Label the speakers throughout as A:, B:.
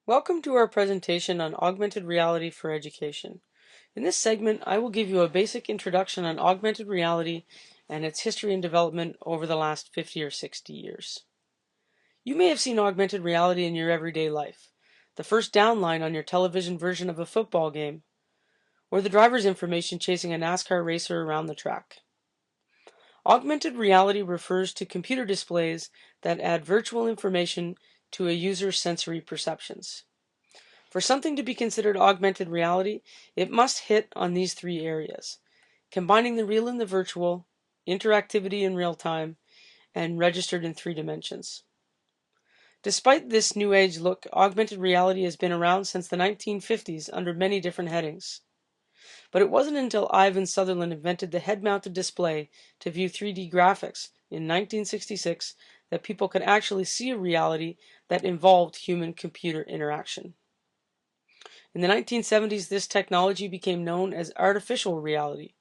A: Welcome to our presentation on augmented reality for education. In this segment, I will give you a basic introduction on augmented reality and its history and development over the last 50 or 60 years. You may have seen augmented reality in your everyday life, the first downline on your television version of a football game, or the driver's information chasing a NASCAR racer around the track. Augmented reality refers to computer displays that add virtual information to a user's sensory perceptions. For something to be considered augmented reality, it must hit on these three areas: combining the real and the virtual, interactivity in real time, and registered in three dimensions. Despite this new age look, augmented reality has been around since the 1950s under many different headings. But it wasn't until Ivan Sutherland invented the head-mounted display to view 3D graphics in 1966 that people could actually see a reality that involved human-computer interaction. In the 1970s, this technology became known as artificial reality.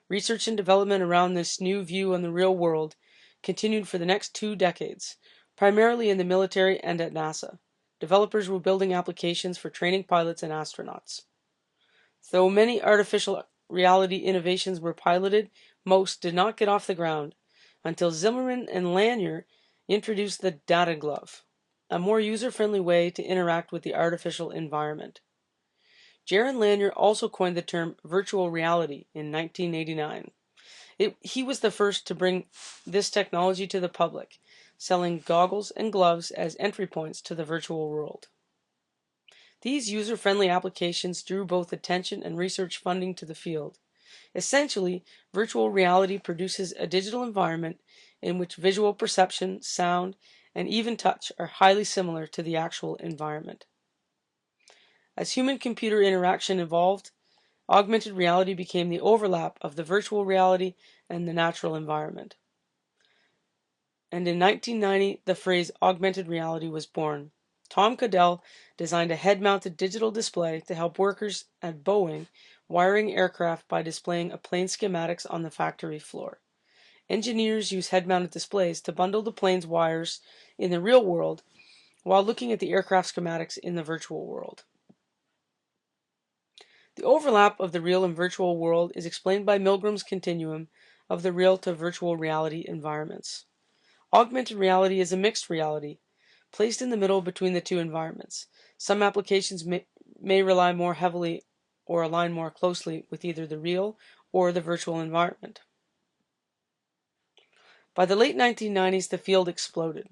A: Research and development around this new view on the real world continued for the next 2 decades, primarily in the military and at NASA. Developers were building applications for training pilots and astronauts. Though many artificial reality innovations were piloted, most did not get off the ground until Zimmerman and Lanier introduced the Data Glove, a more user-friendly way to interact with the artificial environment. Jaron Lanier also coined the term virtual reality in 1989. He was the first to bring this technology to the public, selling goggles and gloves as entry points to the virtual world. These user-friendly applications drew both attention and research funding to the field. Essentially, virtual reality produces a digital environment in which visual perception, sound, and even touch are highly similar to the actual environment. As human-computer interaction evolved, augmented reality became the overlap of the virtual reality and the natural environment. And in 1990, the phrase augmented reality was born. Tom Caudell designed a head-mounted digital display to help workers at Boeing wiring aircraft by displaying a plane's schematics on the factory floor. Engineers use head-mounted displays to bundle the plane's wires in the real world while looking at the aircraft schematics in the virtual world. The overlap of the real and virtual world is explained by Milgram's continuum of the real to virtual reality environments. Augmented reality is a mixed reality, placed in the middle between the two environments. Some applications may rely more heavily or align more closely with either the real or the virtual environment. By the late 1990s, the field exploded,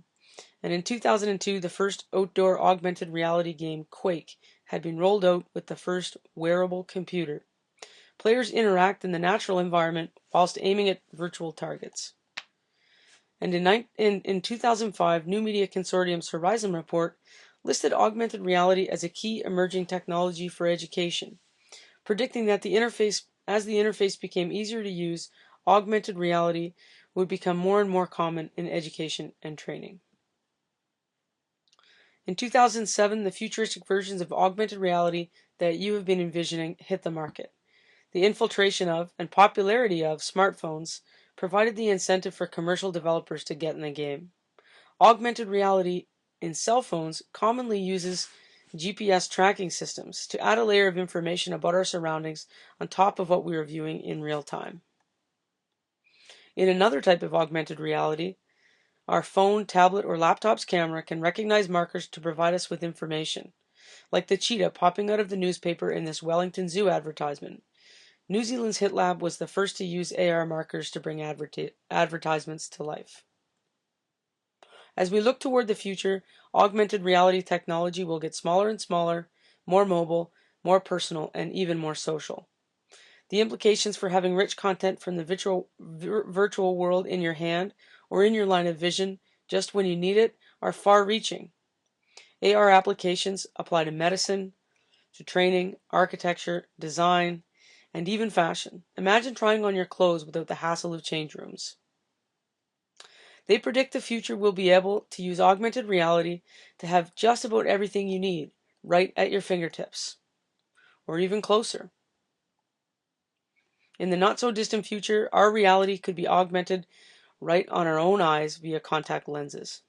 A: and in 2002, the first outdoor augmented reality game, Quake, had been rolled out with the first wearable computer. Players interact in the natural environment whilst aiming at virtual targets. And in 2005, New Media Consortium's Horizon Report listed augmented reality as a key emerging technology for education, predicting that as the interface became easier to use, augmented reality would become more and more common in education and training. In 2007, the futuristic versions of augmented reality that you have been envisioning hit the market. The infiltration of and popularity of smartphones provided the incentive for commercial developers to get in the game. Augmented reality in cell phones commonly uses GPS tracking systems to add a layer of information about our surroundings on top of what we are viewing in real time. In another type of augmented reality, our phone, tablet, or laptop's camera can recognize markers to provide us with information, like the cheetah popping out of the newspaper in this Wellington Zoo advertisement. New Zealand's HitLab was the first to use AR markers to bring advertisements to life. As we look toward the future, augmented reality technology will get smaller and smaller, more mobile, more personal, and even more social. The implications for having rich content from the virtual world in your hand or in your line of vision just when you need it are far-reaching. AR applications apply to medicine, to training, architecture, design, and even fashion. Imagine trying on your clothes without the hassle of change rooms. They predict the future will be able to use augmented reality to have just about everything you need right at your fingertips, or even closer. In the not-so-distant future, our reality could be augmented right on our own eyes via contact lenses.